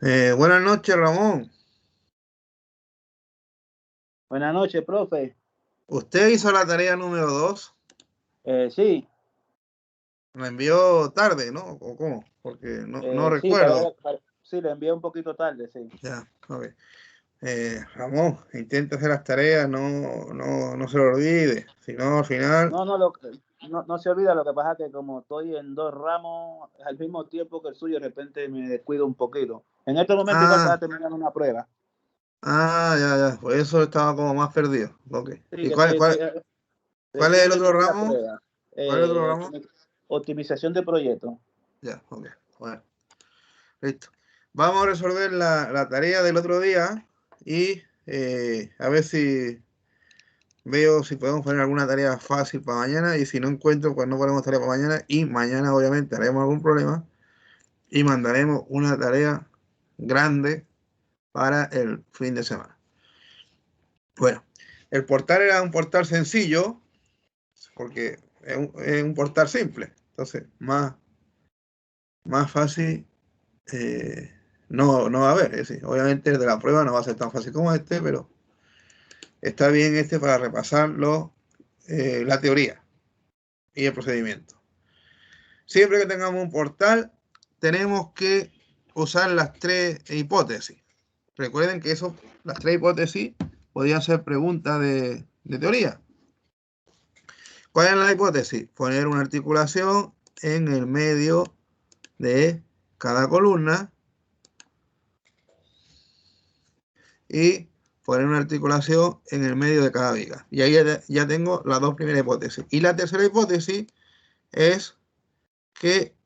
Buenas noches, Ramón. Buenas noches, profe. ¿Usted hizo la tarea número 2? Sí, La envió tarde, ¿no? ¿O cómo? Porque no sí, recuerdo. sí, le envié un poquito tarde, sí. Ya, ok. Ramón, intente hacer las tareas, no se lo olvide. Si no, al final... No se olvida, lo que pasa es que como estoy en dos ramos al mismo tiempo que el suyo, de repente me descuido un poquito. En este momento igual estaba Ah, terminando una prueba. ya. Por eso estaba como más perdido. Ok. Sí, ¿Y que cuál es recién el otro terminé la ramo? prueba. ¿Cuál es el otro ramo? Optimización de proyectos. Ya, ok. Bueno, listo. Vamos a resolver la tarea del otro día y a ver si veo si podemos poner alguna tarea fácil para mañana y si no encuentro, pues no ponemos tarea para mañana y mañana obviamente haremos algún problema y mandaremos una tarea grande para el fin de semana. Bueno, el portal era un portal sencillo porque es un portal simple, entonces más fácil no va a haber. Es decir, obviamente el de la prueba no va a ser tan fácil como este, pero está bien este para repasar la teoría y el procedimiento. Siempre que tengamos un portal, tenemos que usar las tres hipótesis. Recuerden que las tres hipótesis podrían ser preguntas de teoría. ¿Cuál es la hipótesis? Poner una articulación en el medio de cada columna y poner una articulación en el medio de cada viga. Y ahí ya tengo las dos primeras hipótesis. Y la tercera hipótesis es que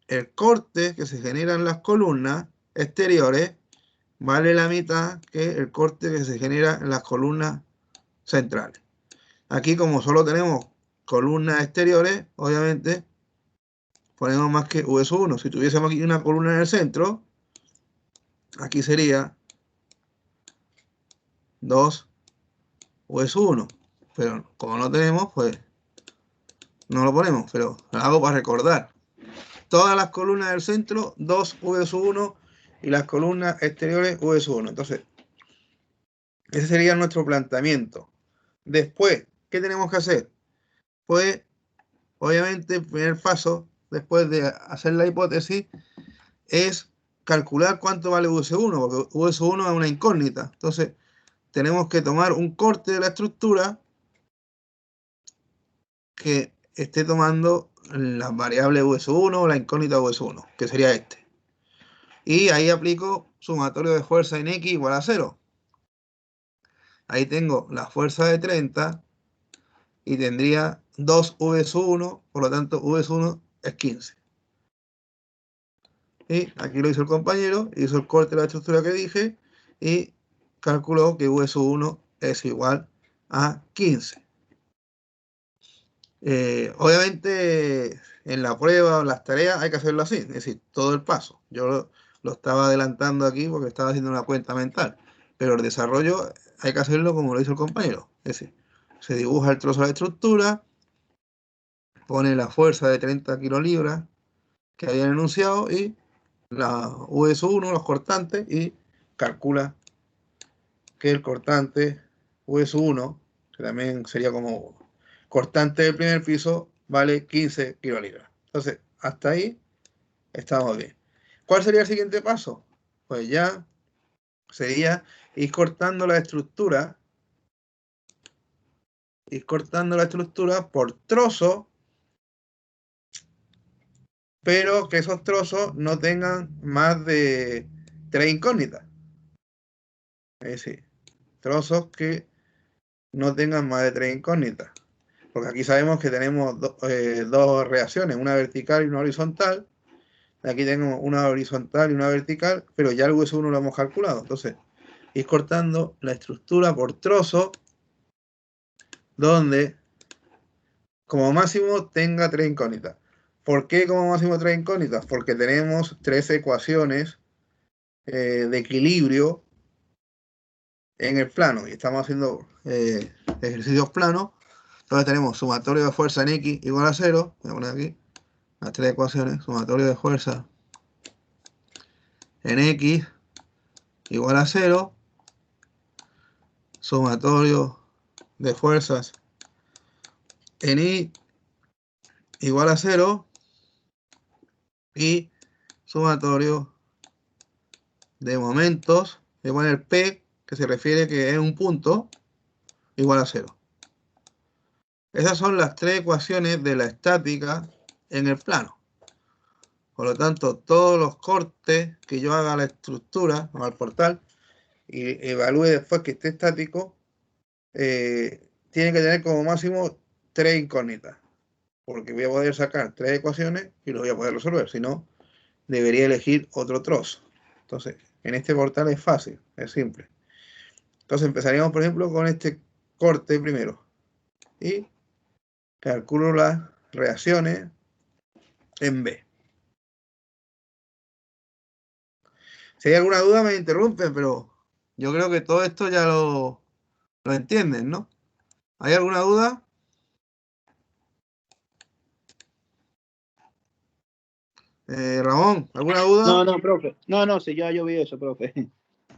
el corte que se genera en las columnas exteriores vale la mitad que el corte que se genera en las columnas centrales. Aquí, como solo tenemos columnas exteriores, obviamente ponemos más que V1. Si tuviésemos aquí una columna en el centro, aquí sería 2 V1. Pero como no tenemos, pues no lo ponemos, pero lo hago para recordar. Todas las columnas del centro, 2 V1 y las columnas exteriores V1. Entonces, ese sería nuestro planteamiento. Después, ¿qué tenemos que hacer? Pues, obviamente, el primer paso, después de hacer la hipótesis, es calcular cuánto vale US1, porque US1 es una incógnita. Entonces, tenemos que tomar un corte de la estructura que esté tomando las variables US1 o la incógnita US1, que sería este. Y ahí aplico sumatorio de fuerza en X igual a 0. Ahí tengo la fuerza de 30 y tendría 2 VS1, por lo tanto VS1 es 15. Y aquí lo hizo el compañero, hizo el corte de la estructura que dije y calculó que VS1 es igual a 15. Obviamente en la prueba o en las tareas hay que hacerlo así, es decir, todo el paso. Yo lo estaba adelantando aquí porque estaba haciendo una cuenta mental, pero el desarrollo hay que hacerlo como lo hizo el compañero. Es decir, se dibuja el trozo de la estructura, pone la fuerza de 30 kilolibras que habían enunciado y la US1, los cortantes, y calcula que el cortante US1, que también sería como cortante del primer piso, vale 15 kilolibras. Entonces, hasta ahí estamos bien. ¿Cuál sería el siguiente paso? Pues ya sería ir cortando la estructura por trozos, pero que esos trozos no tengan más de 3 incógnitas. Es decir, trozos que no tengan más de 3 incógnitas. Porque aquí sabemos que tenemos dos reacciones, una vertical y una horizontal. Aquí tenemos una horizontal y una vertical, pero ya el US1 lo hemos calculado. Entonces, ir cortando la estructura por trozos donde como máximo tenga 3 incógnitas. ¿Por qué como máximo 3 incógnitas? Porque tenemos 3 ecuaciones de equilibrio en el plano y estamos haciendo ejercicios planos. Entonces tenemos sumatorio de fuerza en X igual a 0. Voy a poner aquí las tres ecuaciones. Sumatorio de fuerza en X igual a 0, sumatorio de fuerzas en Y igual a 0 y sumatorio de momentos, voy a poner P, que se refiere que es un punto, igual a 0. Esas son las tres ecuaciones de la estática en el plano. Por lo tanto, todos los cortes que yo haga a la estructura o al portal y evalúe después que esté estático, tiene que tener como máximo 3 incógnitas. Porque voy a poder sacar 3 ecuaciones y lo voy a poder resolver. Si no, debería elegir otro trozo. Entonces, en este portal es fácil, es simple. Entonces empezaríamos, por ejemplo, con este corte primero. Y calculo las reacciones en B. Si hay alguna duda me interrumpen, pero yo creo que todo esto ya lo entienden, ¿no? ¿Hay alguna duda? Ramón, ¿alguna duda? No, profe. No, sí, yo vi eso, profe.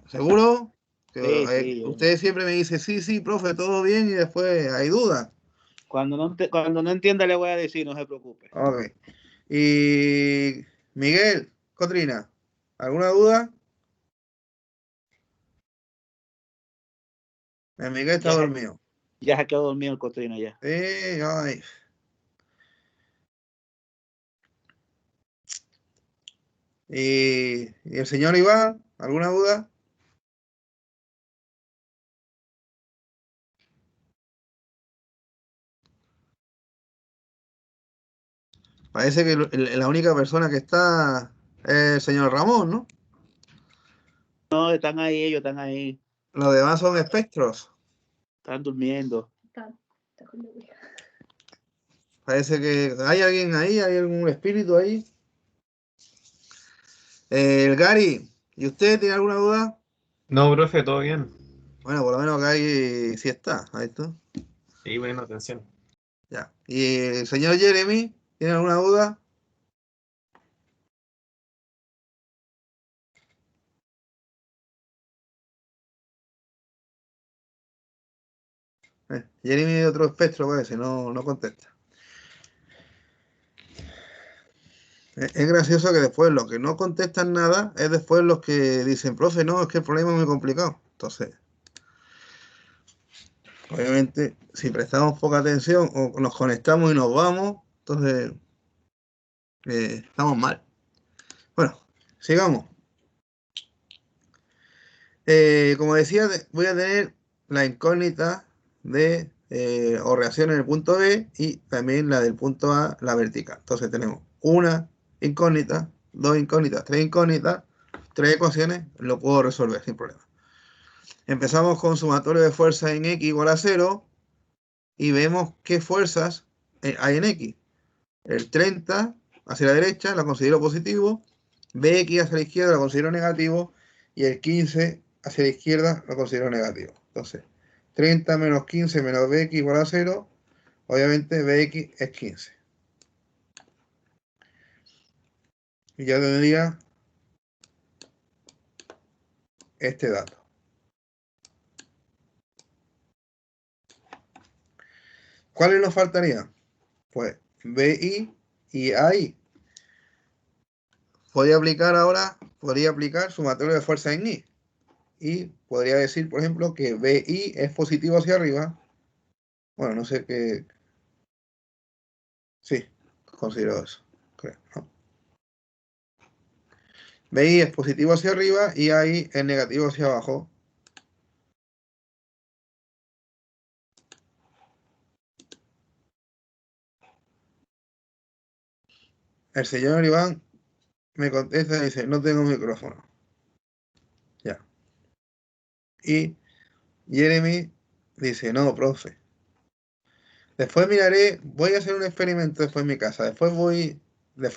¿Seguro? Sí, sí. Usted siempre me dice, sí, profe, todo bien, y después hay dudas. Cuando no entienda le voy a decir, no se preocupe. Ok. Y Miguel, Cotrina, ¿alguna duda? Miguel está dormido. Ya se quedó dormido el Cotrina ya. Sí, ay. ¿Y el señor Iván, alguna duda? Parece que la única persona que está es el señor Ramón, ¿no? No, están ahí, ellos están ahí. Los demás son espectros. Están durmiendo. Parece que hay alguien ahí, hay algún espíritu ahí. El Gary, ¿y usted tiene alguna duda? No, profe, todo bien. Bueno, por lo menos Gary sí está, ahí está. Sí, bueno, atención. Ya. ¿Y el señor Jeremy, tiene alguna duda? Jeremy es otro espectro, parece, no contesta. Es gracioso que después los que no contestan nada es después los que dicen, profe, no, es que el problema es muy complicado. Entonces, obviamente, si prestamos poca atención o nos conectamos y nos vamos, entonces estamos mal. Bueno, sigamos. Como decía, voy a tener la incógnita de o reacción en el punto B y también la del punto A, la vertical. Entonces tenemos una incógnita, dos incógnitas, tres incógnitas, tres ecuaciones, lo puedo resolver sin problema. Empezamos con sumatorio de fuerzas en X igual a 0 y vemos qué fuerzas hay en X. El 30 hacia la derecha la considero positivo, BX hacia la izquierda lo considero negativo y el 15 hacia la izquierda lo considero negativo. Entonces, 30 menos 15 menos BX igual a 0, obviamente BX es 15. Y ya tendría este dato. ¿Cuáles nos faltarían? Pues BI y AI. Podría aplicar sumatorio de fuerza en I. Y podría decir, por ejemplo, que BI es positivo hacia arriba. Bueno, no sé qué. Sí, considero eso, creo, ¿no? BI es positivo hacia arriba y AI es negativo hacia abajo. El señor Iván me contesta y dice, no tengo micrófono. Ya. Y Jeremy dice, no, profe. Después miraré, voy a hacer un experimento después en mi casa. Después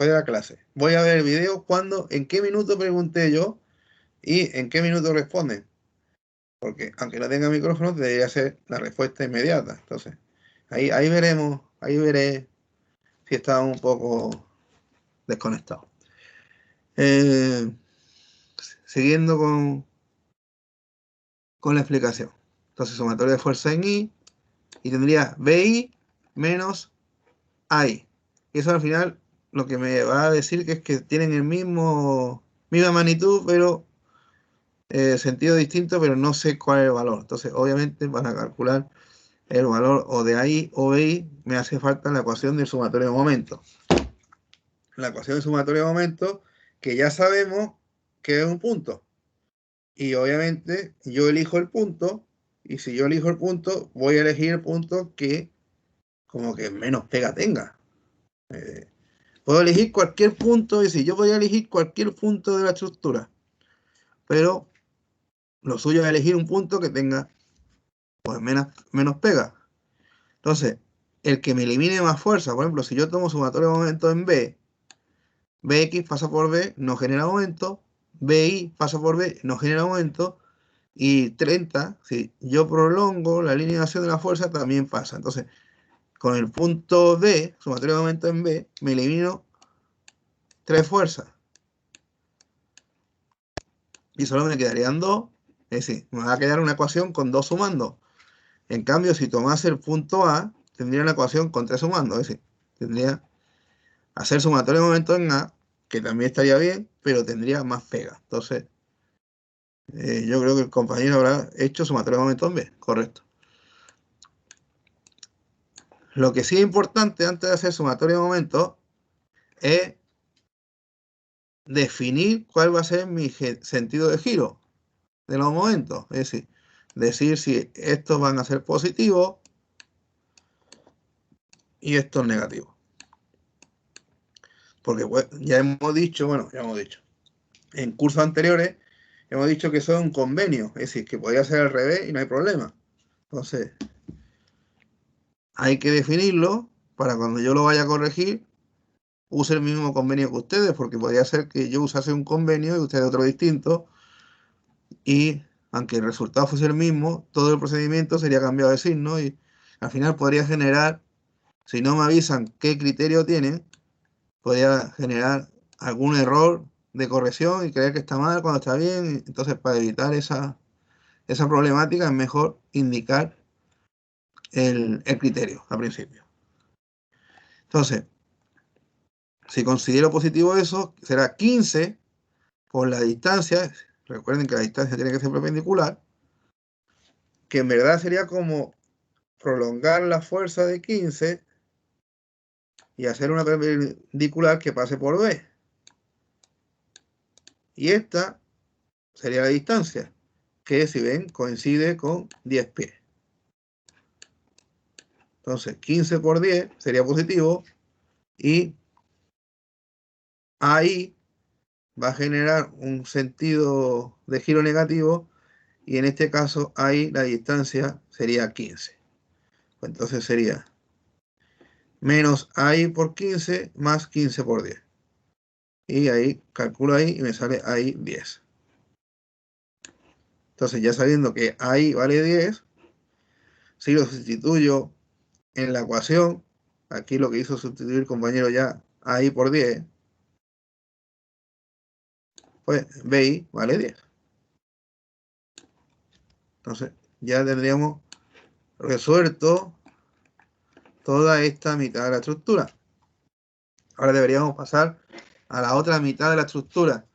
de la clase. Voy a ver el video en qué minuto pregunté yo y en qué minuto responden. Porque aunque no tenga micrófono, debería ser la respuesta inmediata. Entonces, ahí veremos, ahí veré si está un poco desconectado. siguiendo con la explicación. Entonces, sumatoria de fuerza en I, y tendría BI menos AI. Y eso al final lo que me va a decir que es que tienen el misma magnitud, pero sentido distinto, pero no sé cuál es el valor. Entonces, obviamente, para calcular el valor o de AI o BI, me hace falta la ecuación del sumatorio de momento. La ecuación de sumatorio de momento, que ya sabemos que es un punto. Y obviamente yo elijo el punto, y si yo elijo el punto, voy a elegir el punto que como que menos pega tenga. Puedo elegir cualquier punto, y si yo voy a elegir cualquier punto de la estructura, pero lo suyo es elegir un punto que tenga pues menos pega. Entonces, el que me elimine más fuerza, por ejemplo, si yo tomo sumatorio de momento en B, Bx pasa por B, no genera momento, Bi pasa por B, no genera momento, y 30, si yo prolongo la línea de acción de la fuerza, también pasa. Entonces, con el punto D, sumatorio de momento en B, me elimino 3 fuerzas. Y solo me quedarían 2, es decir, me va a quedar una ecuación con 2 sumando. En cambio, si tomase el punto A, tendría una ecuación con 3 sumando, es decir, tendría hacer sumatorio de momento en A, que también estaría bien, pero tendría más pega. Entonces, yo creo que el compañero habrá hecho sumatorio de momento en B, correcto. Lo que sí es importante antes de hacer sumatorio de momento es definir cuál va a ser mi sentido de giro de los momentos. Es decir si estos van a ser positivos y estos negativos. Porque pues, ya hemos dicho, en cursos anteriores hemos dicho que son convenios, es decir, que podría ser al revés y no hay problema. Entonces, hay que definirlo para cuando yo lo vaya a corregir, use el mismo convenio que ustedes, porque podría ser que yo usase un convenio y ustedes otro distinto, y aunque el resultado fuese el mismo, todo el procedimiento sería cambiado de signo y al final podría generar, si no me avisan qué criterio tienen, podría generar algún error de corrección y creer que está mal cuando está bien. Entonces, para evitar esa problemática es mejor indicar el criterio al principio. Entonces, si considero positivo eso, será 15 por la distancia. Recuerden que la distancia tiene que ser perpendicular, que en verdad sería como prolongar la fuerza de 15 y hacer una perpendicular que pase por B. Y esta sería la distancia, que si ven coincide con 10 pies. Entonces 15 por 10 sería positivo y ahí va a generar un sentido de giro negativo y en este caso ahí la distancia sería 15. Entonces sería menos ahí por 15 más 15 por 10. Y ahí calculo ahí y me sale ahí 10. Entonces ya sabiendo que ahí vale 10, si lo sustituyo en la ecuación, aquí lo que hizo sustituir el compañero ya ahí por 10, pues BI vale 10. Entonces ya tendríamos resuelto toda esta mitad de la estructura. Ahora deberíamos pasar a la otra mitad de la estructura.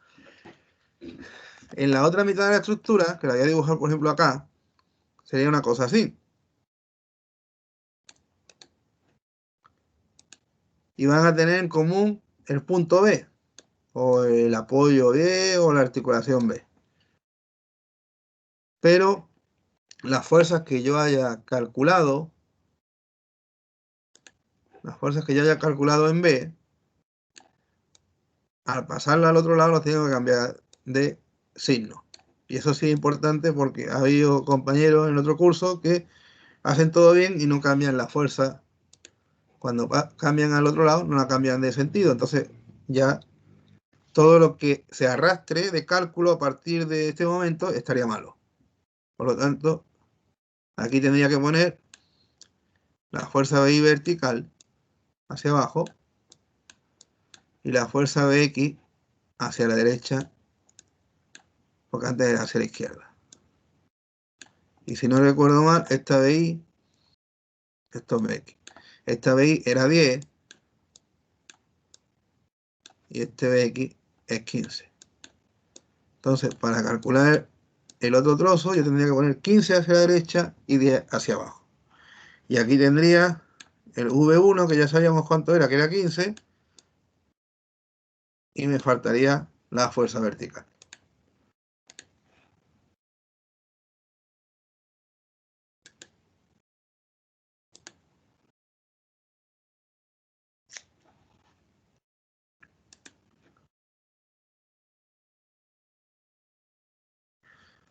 En la otra mitad de la estructura, que la voy a dibujar por ejemplo acá, sería una cosa así. Y van a tener en común el punto B, o el apoyo B, o la articulación B. Pero las fuerzas que yo haya calculado, en B, al pasarla al otro lado los tengo que cambiar de signo. Y eso sí es importante porque ha habido compañeros en otro curso que hacen todo bien y no cambian la fuerza. Cuando cambian al otro lado, no la cambian de sentido. Entonces ya todo lo que se arrastre de cálculo a partir de este momento estaría malo. Por lo tanto, aquí tendría que poner la fuerza BI vertical hacia abajo y la fuerza BX hacia la derecha porque antes era hacia la izquierda. Y si no recuerdo mal, esta BI, esto es BX. Esta BI era 10 y este BX es 15. Entonces, para calcular el otro trozo, yo tendría que poner 15 hacia la derecha y 10 hacia abajo. Y aquí tendría el V1, que ya sabíamos cuánto era, que era 15, y me faltaría la fuerza vertical.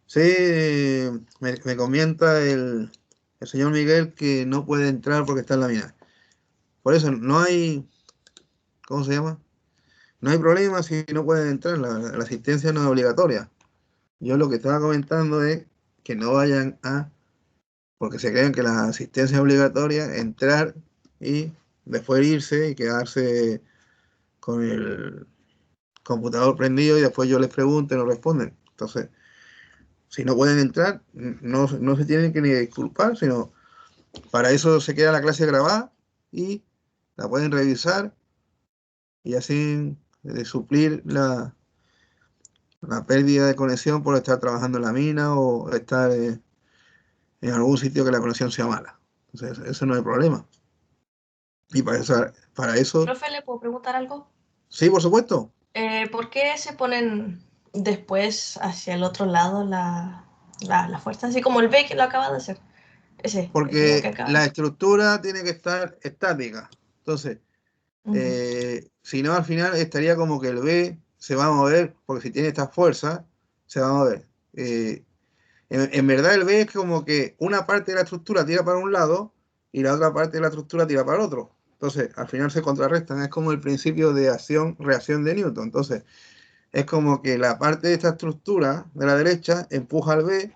Sí, me comenta el señor Miguel que no puede entrar porque está en la mina. Por eso no hay, ¿cómo se llama? No hay problema si no pueden entrar, la asistencia no es obligatoria. Yo lo que estaba comentando es que no vayan porque se creen que la asistencia es obligatoria, entrar y después irse y quedarse con el computador prendido y después yo les pregunto y no responden. Entonces, si no pueden entrar, no se tienen que ni disculpar, sino para eso se queda la clase grabada y la pueden revisar y así suplir la pérdida de conexión por estar trabajando en la mina o estar en algún sitio que la conexión sea mala. Entonces, eso no hay problema. Y para eso, Profe, ¿le puedo preguntar algo? sí, por supuesto. ¿Por qué se ponen después hacia el otro lado la fuerza? Así como el B que lo acaba de hacer. Ese que Porque acaba de la hacer. estructura tiene que estar estática. Entonces, si no, al final estaría como que el B se va a mover, porque si tiene esta fuerza, se va a mover. En verdad, el B es como que una parte de la estructura tira para un lado y la otra parte de la estructura tira para el otro. Entonces, al final se contrarrestan. Es como el principio de acción-reacción de Newton. Entonces, es como que la parte de esta estructura de la derecha empuja al B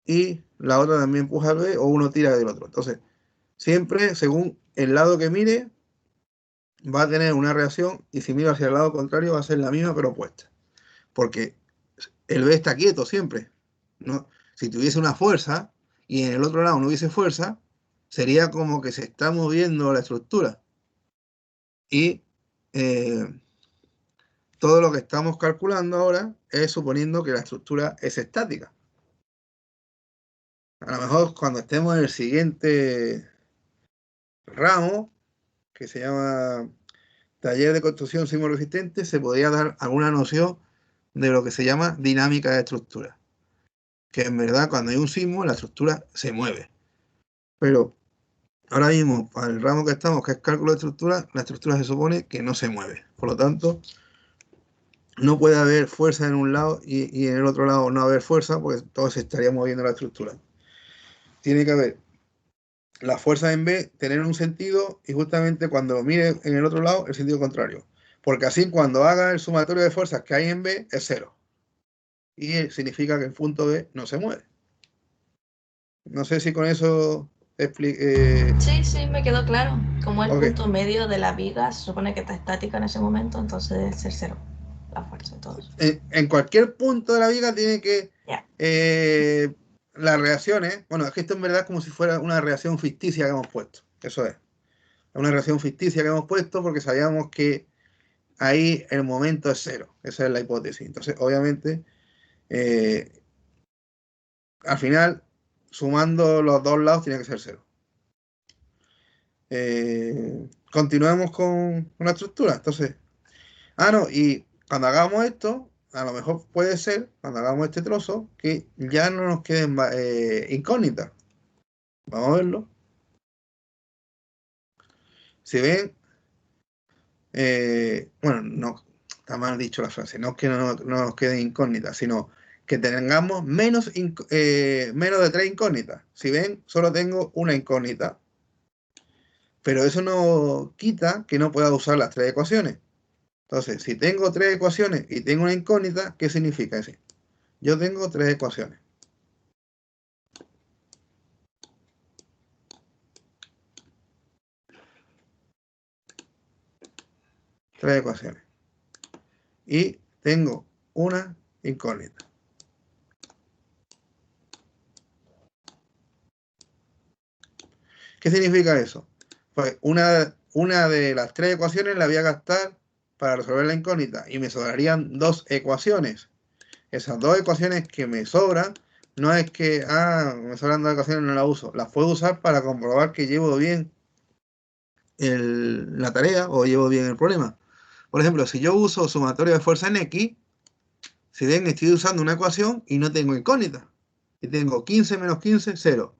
y la otra también empuja al B o uno tira del otro. Entonces, siempre según el lado que mire, va a tener una reacción y si miro hacia el lado contrario va a ser la misma pero opuesta. Porque el B está quieto siempre. ¿No? Si tuviese una fuerza y en el otro lado no hubiese fuerza, sería como que se está moviendo la estructura. Y todo lo que estamos calculando ahora es suponiendo que la estructura es estática. A lo mejor cuando estemos en el siguiente ramo, que se llama taller de construcción sismo-resistente, se podría dar alguna noción de lo que se llama dinámica de estructura. Que en verdad cuando hay un sismo la estructura se mueve. Pero ahora mismo, para el ramo que estamos, que es cálculo de estructura, la estructura se supone que no se mueve. Por lo tanto, no puede haber fuerza en un lado y en el otro lado no haber fuerza, porque todo se estaría moviendo la estructura. Tiene que haber la fuerza en B tener un sentido y justamente cuando lo mire en el otro lado, el sentido contrario. Porque así cuando haga el sumatorio de fuerzas que hay en B es 0. Y significa que el punto B no se mueve. No sé si con eso Sí, me quedó claro. Como el ok. punto medio de la viga se supone que está estática en ese momento, entonces debe ser cero. La fuerza y todo eso. En cualquier punto de la viga tiene que Ya. las reacciones, bueno, es que esto en verdad es como si fuera una reacción ficticia que hemos puesto. Eso es una reacción ficticia que hemos puesto porque sabíamos que ahí el momento es 0. Esa es la hipótesis. Entonces, obviamente, al final, sumando los dos lados, tiene que ser 0. Continuemos con la estructura. Entonces, no, y cuando hagamos esto, a lo mejor puede ser, cuando hagamos este trozo, que ya no nos queden incógnitas. Vamos a verlo. Si ven, bueno, no, está mal dicho la frase, no es que no nos queden incógnitas, sino que tengamos menos de 3 incógnitas. Si ven, solo tengo una incógnita. Pero eso no quita que no pueda usar las 3 ecuaciones. Entonces, si tengo 3 ecuaciones y tengo una incógnita, ¿qué significa eso? Yo tengo 3 ecuaciones. Y tengo una incógnita. ¿Qué significa eso? Pues una de las 3 ecuaciones la voy a gastar para resolver la incógnita y me sobrarían 2 ecuaciones. Esas 2 ecuaciones que me sobran, no es que, me sobran 2 ecuaciones y no las uso. Las puedo usar para comprobar que llevo bien la tarea o llevo bien el problema. Por ejemplo, si yo uso sumatorio de fuerza en X, si ven, estoy usando una ecuación y no tengo incógnita. Y tengo 15 menos 15, 0.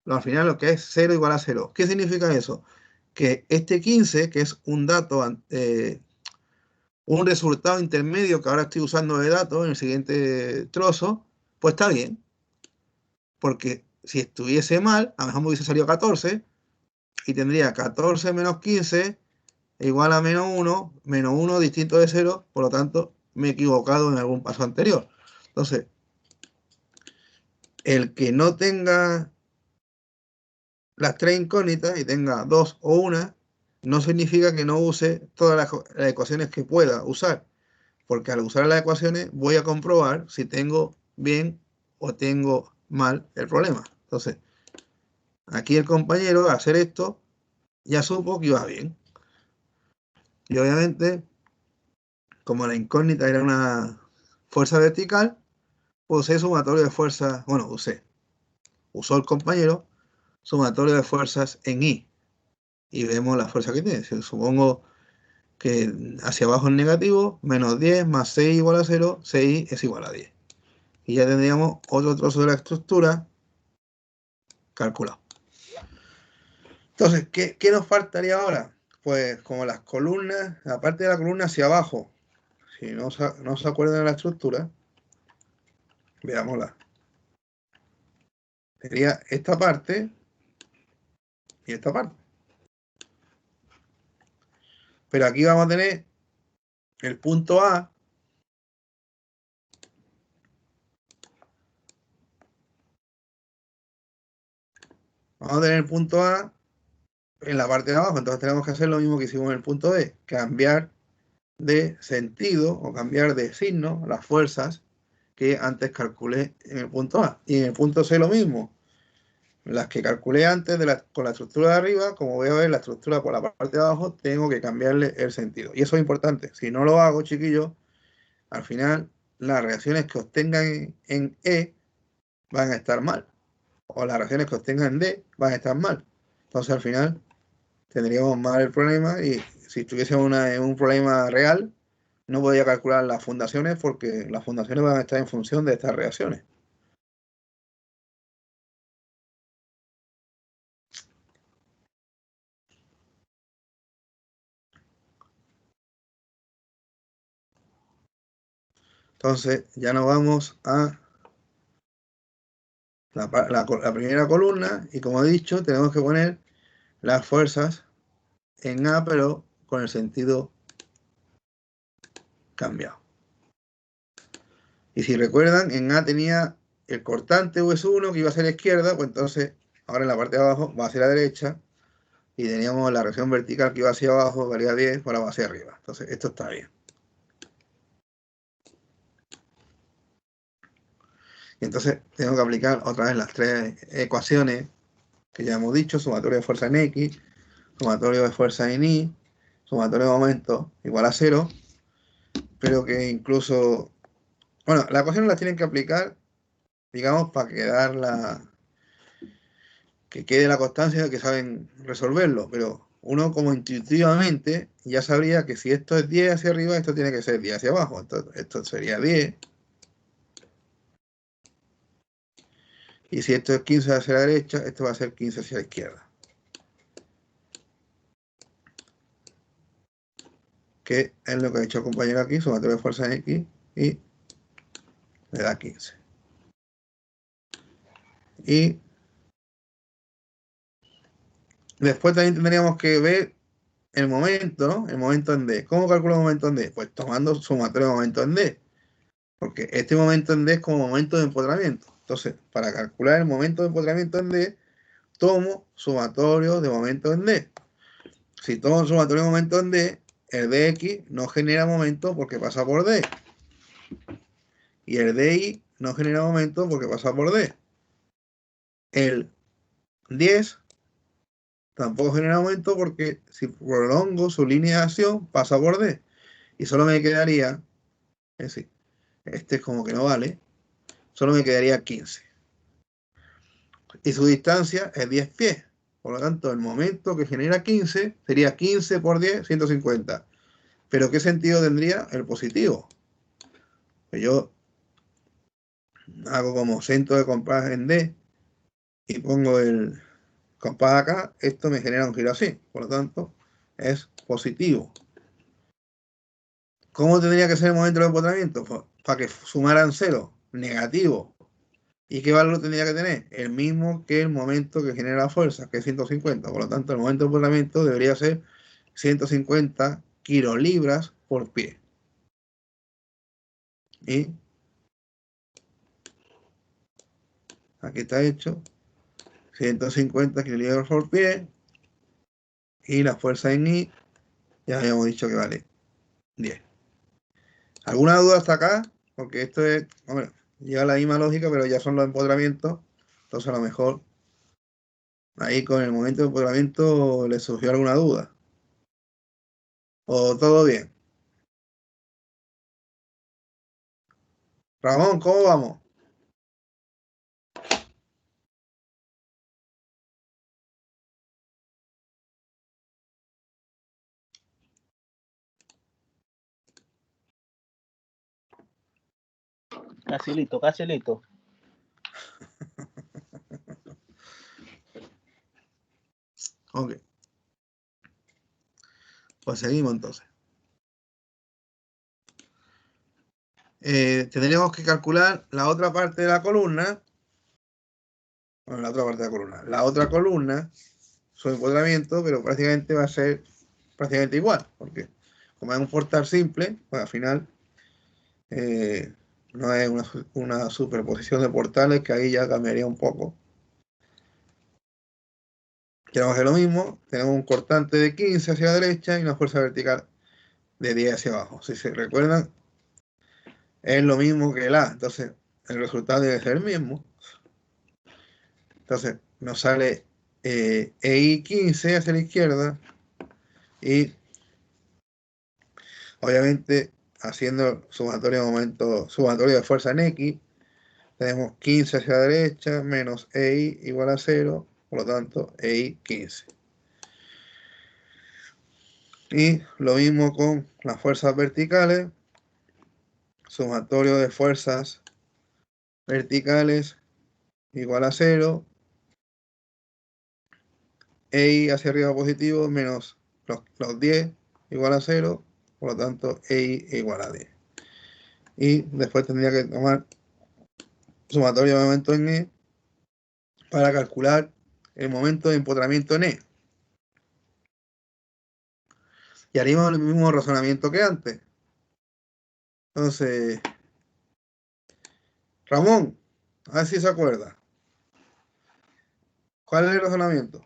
Al final lo que es 0 igual a 0. ¿Qué significa eso? Que este 15, que es un dato, un resultado intermedio que ahora estoy usando de dato en el siguiente trozo, pues está bien. Porque si estuviese mal, a lo mejor me hubiese salido 14 y tendría 14 menos 15 igual a menos 1 distinto de 0, por lo tanto me he equivocado en algún paso anterior. Entonces, el que no tenga las 3 incógnitas y tenga 2 o 1, no significa que no use todas las ecuaciones que pueda usar, porque al usar las ecuaciones voy a comprobar si tengo bien o tengo mal el problema. Entonces, aquí el compañero, al hacer esto, ya supo que iba bien. Y obviamente, como la incógnita era una fuerza vertical, usé sumatorio de fuerzas, usó el compañero sumatorio de fuerzas en I. Y vemos la fuerza que tiene. Si supongo que hacia abajo es negativo, menos 10 más 6 igual a 0, 6 es igual a 10. Y ya tendríamos otro trozo de la estructura calculado. Entonces, ¿qué nos faltaría ahora? Pues como las columnas, la parte de la columna hacia abajo, si no se acuerdan de la estructura, veámosla. Sería esta parte y esta parte. Pero aquí vamos a tener el punto A. Vamos a tener el punto A en la parte de abajo, entonces tenemos que hacer lo mismo que hicimos en el punto B, cambiar de sentido o cambiar de signo las fuerzas que antes calculé en el punto A. Y en el punto C lo mismo. Las que calculé antes con la estructura de arriba, como voy a ver la estructura por la parte de abajo, tengo que cambiarle el sentido. Y eso es importante. Si no lo hago, chiquillos, al final las reacciones que obtengan en E van a estar mal. O las reacciones que obtengan en D van a estar mal. Entonces al final tendríamos mal el problema y si estuviésemos en un problema real, no podía calcular las fundaciones porque las fundaciones van a estar en función de estas reacciones. Entonces ya nos vamos a la primera columna y como he dicho tenemos que poner las fuerzas en A pero con el sentido cambiado. Y si recuerdan, en A tenía el cortante US1 que iba a ser a la izquierda, pues entonces ahora en la parte de abajo va hacia la derecha y teníamos la reacción vertical que iba hacia abajo, valía 10, ahora va hacia arriba. Entonces esto está bien. Y entonces tengo que aplicar otra vez las 3 ecuaciones que ya hemos dicho, sumatorio de fuerza en X, sumatorio de fuerza en Y, sumatorio de momento igual a 0, pero que incluso, bueno, las ecuaciones las tienen que aplicar, digamos, para que quede la constancia de que saben resolverlo, pero uno como intuitivamente ya sabría que si esto es 10 hacia arriba, esto tiene que ser 10 hacia abajo, entonces esto sería 10. Y si esto es 15 hacia la derecha, esto va a ser 15 hacia la izquierda. Que es lo que ha hecho el compañero aquí, sumatorio de fuerza en X, y le da 15. Y después también tendríamos que ver el momento, ¿no? El momento en D. ¿Cómo calculo el momento en D? Pues tomando sumatorio de momento en D. Porque este momento en D es como momento de empotramiento. Entonces, para calcular el momento de empotramiento en D, tomo sumatorio de momento en D. Si tomo sumatorio de momento en D, el dx no genera momento porque pasa por D. Y el DI no genera momento porque pasa por D. El 10 tampoco genera momento porque si prolongo su línea de acción pasa por D. Y solo me quedaría, es decir, este es como que no vale, solo me quedaría 15. Y su distancia es 10 pies. Por lo tanto, el momento que genera 15 sería 15 por 10, 150. Pero ¿qué sentido tendría el positivo? Pues yo hago como centro de compás en D y pongo el compás acá, esto me genera un giro así. Por lo tanto, es positivo. ¿Cómo tendría que ser el momento de empotramiento? Pues, para que sumaran 0, negativo. ¿Y qué valor tendría que tener? El mismo que el momento que genera la fuerza, que es 150. Por lo tanto, el momento de empotramiento debería ser 150 kilolibras por pie. Y aquí está hecho 150 kilolibras por pie. Y la fuerza en I, ya habíamos dicho que vale 10. ¿Alguna duda hasta acá? Porque esto es, hombre, lleva la misma lógica, pero ya son los empotramientos. Entonces a lo mejor ahí con el momento de empotramiento le surgió alguna duda. ¿O todo bien? Ramón, ¿cómo vamos? Casi listo, casi listo. Ok. Pues seguimos entonces. Tendremos que calcular la otra parte de la columna. Bueno, la otra parte de la columna. La otra columna, su empotramiento, pero prácticamente va a ser prácticamente igual. Porque como es un portal simple, pues al final no es una superposición de portales, que ahí ya cambiaría un poco. Queremos hacer lo mismo. Tenemos un cortante de 15 hacia la derecha y una fuerza vertical de 10 hacia abajo. Si se recuerdan, es lo mismo que el A. Entonces, el resultado debe ser el mismo. Entonces, nos sale EI 15 hacia la izquierda y obviamente haciendo sumatorio de fuerza en X, tenemos 15 hacia la derecha menos EI igual a 0, por lo tanto EI 15. Y lo mismo con las fuerzas verticales, sumatorio de fuerzas verticales igual a 0, EI hacia arriba positivo menos los 10 igual a 0, por lo tanto EI igual a 10. Y después tendría que tomar sumatorio de momento en E para calcular el momento de empotramiento en E. Y haríamos el mismo razonamiento que antes. Entonces, Ramón, a ver si se acuerda. ¿Cuál es el razonamiento?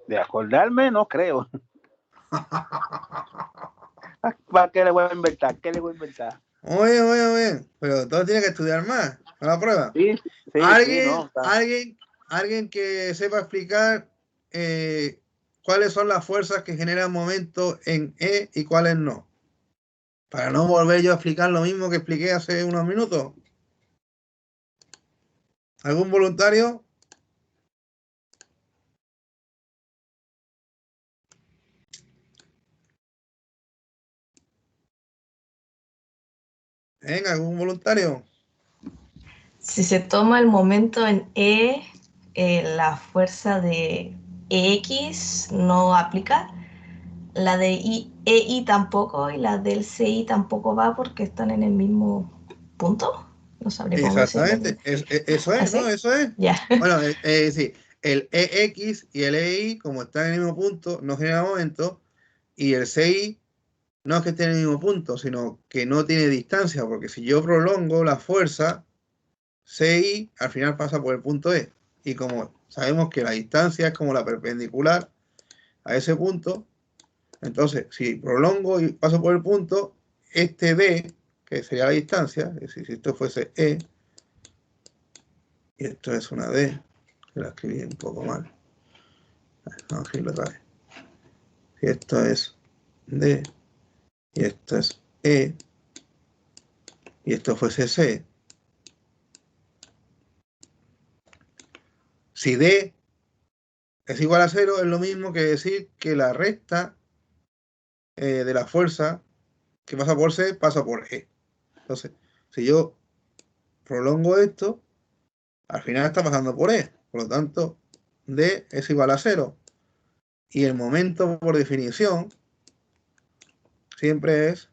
De acordarme, no creo. ¿Para qué le voy a inventar? ¿Qué le voy a inventar? Oye, pero todo tiene que estudiar más. ¿A la prueba? Sí, ¿Alguien que sepa explicar cuáles son las fuerzas que generan momento en E y cuáles no? Para no volver yo a explicar lo mismo que expliqué hace unos minutos. ¿Algún voluntario? ¿Venga, algún voluntario? Si se toma el momento en E, la fuerza de X no aplica, la de EI tampoco y la del CI tampoco va porque están en el mismo punto. No sabría cómo decirlo. Exactamente, eso es, ¿Así? ¿no? Eso es. Ya. Bueno, sí, el EX y el EI, como están en el mismo punto, no genera momento, y el CI no es que esté en el mismo punto, sino que no tiene distancia, porque si yo prolongo la fuerza, CI al final pasa por el punto E. Y como sabemos que la distancia es como la perpendicular a ese punto, entonces si prolongo y paso por el punto, este D, que sería la distancia, es decir, si esto fuese E, y esto es una D, que la escribí un poco mal. Vamos a escribirlo otra vez. Si esto es D, y esto es E, y esto fuese C, si D es igual a 0, es lo mismo que decir que la recta de la fuerza que pasa por C pasa por E. Entonces, si yo prolongo esto, al final está pasando por E. Por lo tanto, D es igual a 0. Y el momento, por definición, siempre es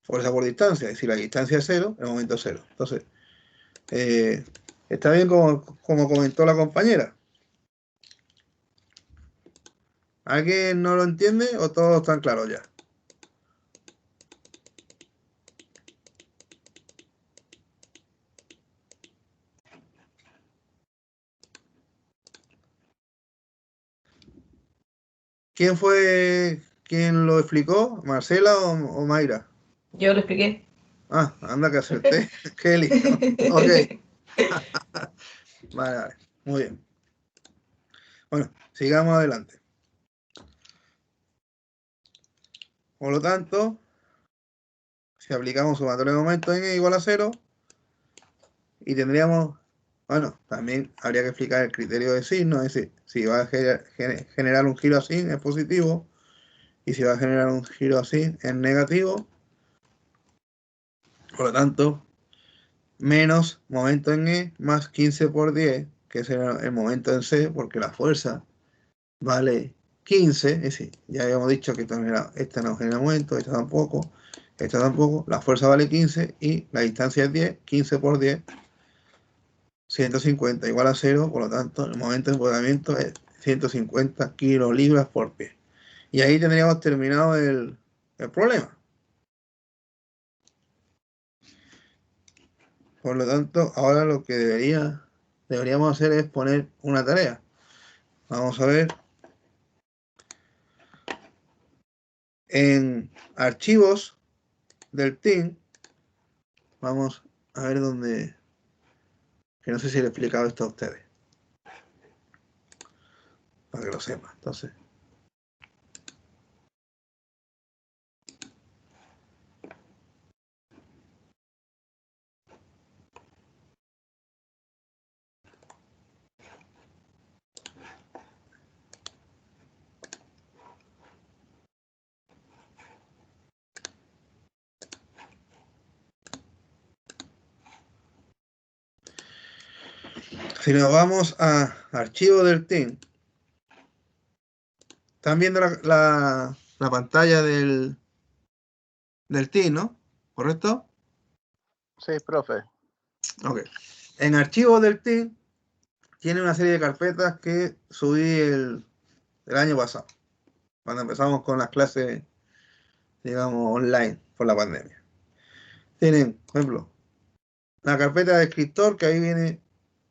fuerza por distancia. Y si la distancia es 0, el momento es 0. Entonces, está bien como comentó la compañera. ¿Alguien no lo entiende o todos están claros ya? ¿Quién fue quien lo explicó? ¿Marcela o Mayra? Yo lo expliqué. Ah, anda que acerté. Qué listo. Ok. Vale, vale. Muy bien. Bueno, sigamos adelante. Por lo tanto, si aplicamos sumatorio de momentos en E igual a 0, y tendríamos, bueno, también habría que explicar el criterio de signo, es decir, si va a generar un giro así es positivo, y si va a generar un giro así es negativo. Por lo tanto, menos momento en E más 15 por 10, que es el momento en C, porque la fuerza vale 15, es decir, ya habíamos dicho que esta no genera momento, esta tampoco, la fuerza vale 15 y la distancia es 10, 15 por 10, 150 igual a 0, por lo tanto el momento de empotamiento es 150 kilolibras por pie. Y ahí tendríamos terminado el problema. Por lo tanto, ahora lo que deberíamos hacer es poner una tarea. Vamos a ver. En archivos del team, vamos a ver dónde, que no sé si le he explicado esto a ustedes, para que lo sepan. Entonces, si nos vamos a archivo del team, están viendo la pantalla del team, ¿no? ¿Correcto? Sí, profe. Ok. En archivos del team tiene una serie de carpetas que subí el año pasado, cuando empezamos con las clases, digamos, online por la pandemia. Tienen, por ejemplo, la carpeta de escritor, que ahí viene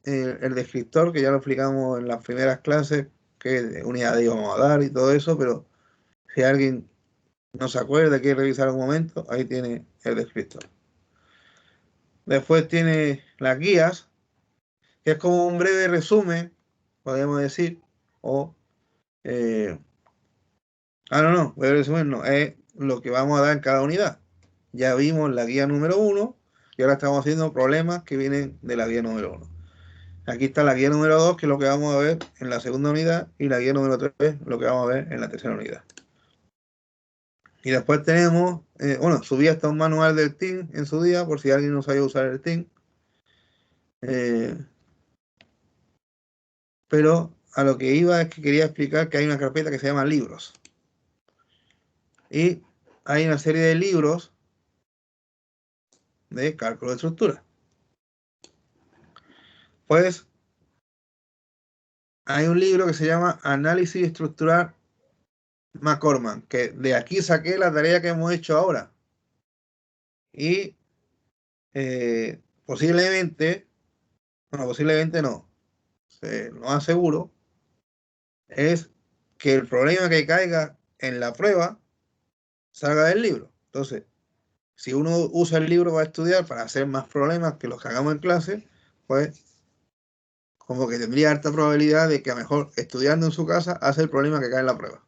el descriptor, que ya lo explicamos en las primeras clases, qué unidad íbamos a dar y todo eso, pero si alguien no se acuerda, quiere revisar un momento, ahí tiene el descriptor. Después tiene las guías, que es como un breve resumen, podríamos decir, o... no, breve resumen no, es lo que vamos a dar en cada unidad. Ya vimos la guía número 1 y ahora estamos haciendo problemas que vienen de la guía número 1. Aquí está la guía número 2, que es lo que vamos a ver en la segunda unidad, y la guía número 3, lo que vamos a ver en la tercera unidad. Y después tenemos, subí hasta un manual del team en su día, por si alguien no sabía usar el team. Pero a lo que iba es que quería explicar que hay una carpeta que se llama libros. Y hay una serie de libros de cálculo de estructura. Pues hay un libro que se llama Análisis Estructural McCormack, que de aquí saqué la tarea que hemos hecho ahora. Y posiblemente no, lo aseguro, es que el problema que caiga en la prueba salga del libro. Entonces, si uno usa el libro para estudiar, para hacer más problemas que los que hagamos en clase, pues como que tendría alta probabilidad de que a lo mejor estudiando en su casa hace el problema que cae en la prueba.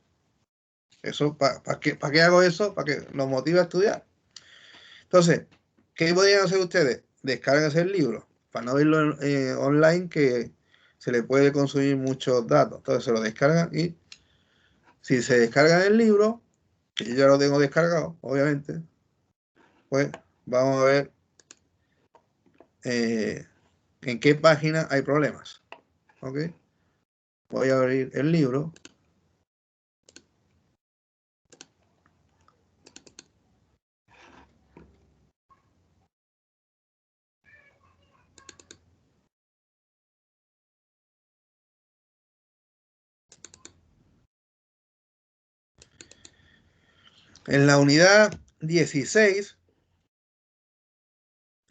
Eso, ¿para qué hago eso? Para que los motive a estudiar. Entonces, ¿qué podrían hacer ustedes? Descárguense el libro, para no verlo online, que se le puede consumir muchos datos. Entonces se lo descargan y si se descargan el libro, que yo ya lo tengo descargado, obviamente, pues vamos a ver en qué página hay problemas. ¿Ok? Voy a abrir el libro. En la unidad 16,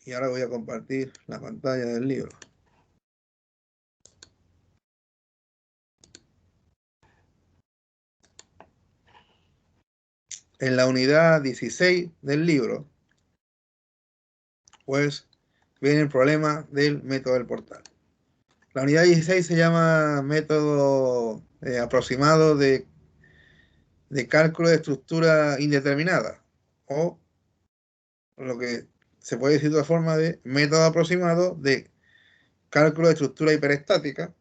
y ahora voy a compartir la pantalla del libro. En la unidad 16 del libro, pues viene el problema del método del portal. La unidad 16 se llama método aproximado de cálculo de estructura indeterminada, o lo que se puede decir de otra forma de método aproximado de cálculo de estructura hiperestática.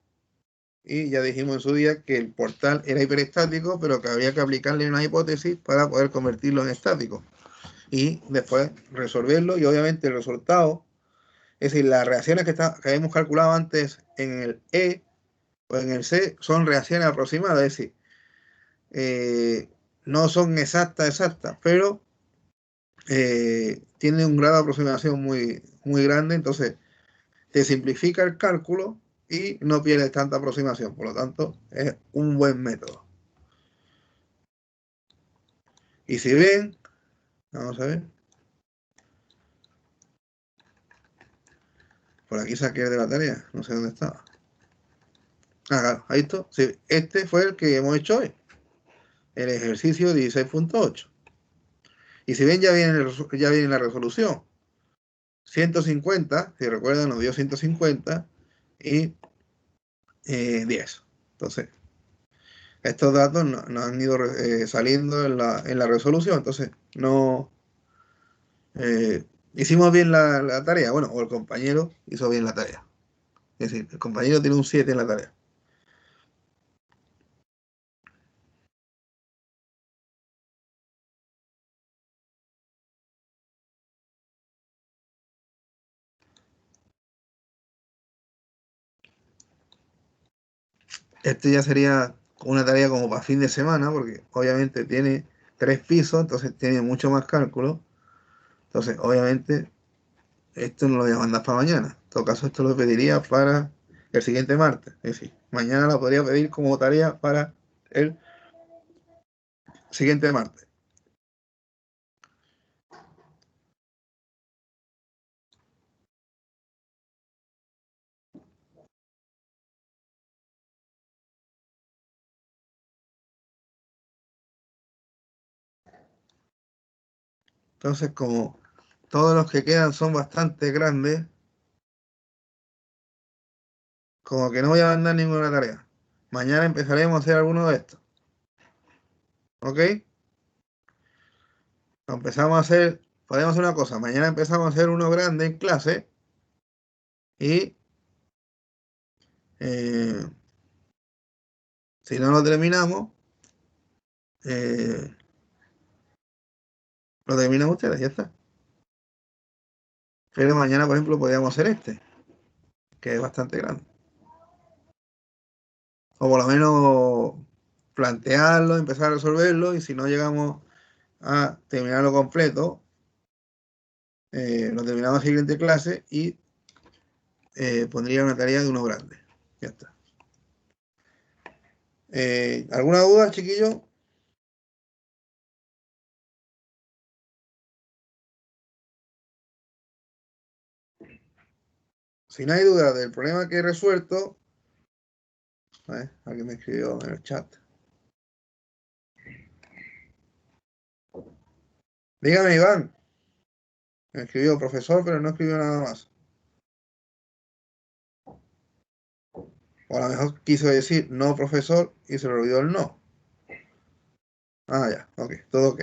Y ya dijimos en su día que el portal era hiperestático, pero que había que aplicarle una hipótesis para poder convertirlo en estático y después resolverlo, y obviamente el resultado, es decir, las reacciones que habíamos calculado antes en el E o en el C son reacciones aproximadas, es decir, no son exactas, pero tienen un grado de aproximación muy, muy grande. Entonces te simplifica el cálculo y no pierdes tanta aproximación, por lo tanto es un buen método. Y si ven, vamos a ver, por aquí saqué de la tarea, no sé dónde estaba. Claro, ahí está. Sí, este fue el que hemos hecho hoy, el ejercicio 16.8. Y si ven, ya viene la resolución. 150, si recuerdan, nos dio 150 y 10. Entonces, estos datos no han ido saliendo en la resolución. Entonces, no hicimos bien la tarea. Bueno, o el compañero hizo bien la tarea. Es decir, el compañero tiene un 7 en la tarea. Este ya sería una tarea como para fin de semana, porque obviamente tiene 3 pisos, entonces tiene mucho más cálculo. Entonces, obviamente, esto no lo voy a mandar para mañana. En todo caso, esto lo pediría para el siguiente martes. Es decir, mañana lo podría pedir como tarea para el siguiente martes. Entonces, como todos los que quedan son bastante grandes, como que no voy a mandar ninguna tarea. Mañana empezaremos a hacer alguno de estos. ¿Ok? Empezamos a hacer, podemos hacer una cosa. Mañana empezamos a hacer uno grande en clase y si no lo terminamos, lo terminan ustedes, ya está. Pero mañana, por ejemplo, podríamos hacer este, que es bastante grande. O por lo menos plantearlo, empezar a resolverlo, y si no llegamos a terminarlo completo, lo terminamos en la siguiente clase y pondría una tarea de uno grande. Ya está. ¿Alguna duda, chiquillos? Si no hay duda del problema que he resuelto, A ver, alguien me escribió en el chat. Dígame, Iván. Me escribió profesor, pero no escribió nada más. O a lo mejor quiso decir no profesor y se le olvidó el no. Ah, ya, ok, todo ok.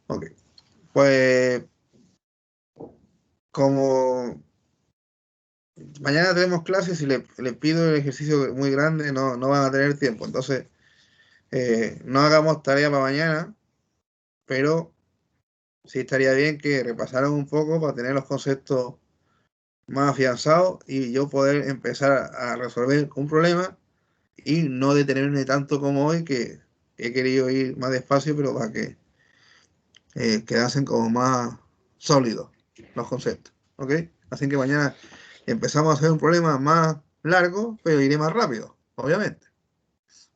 Ok. Pues como mañana tenemos clases y le pido el ejercicio muy grande, no van a tener tiempo. Entonces, no hagamos tarea para mañana, pero sí estaría bien que repasaran un poco para tener los conceptos más afianzados y yo poder empezar a resolver un problema y no detenerme tanto como hoy, que he querido ir más despacio, pero para que quedasen como más sólidos los conceptos. ¿Ok? Así que mañana empezamos a hacer un problema más largo, pero iré más rápido, obviamente,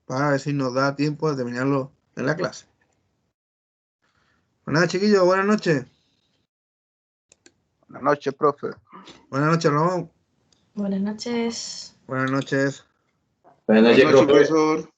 para ver si nos da tiempo de terminarlo en la clase. Pues nada, chiquillos, buenas noches. Buenas noches, profe. Buenas noches, Ramón. Buenas noches. Buenas noches. Buenas noches, profesor.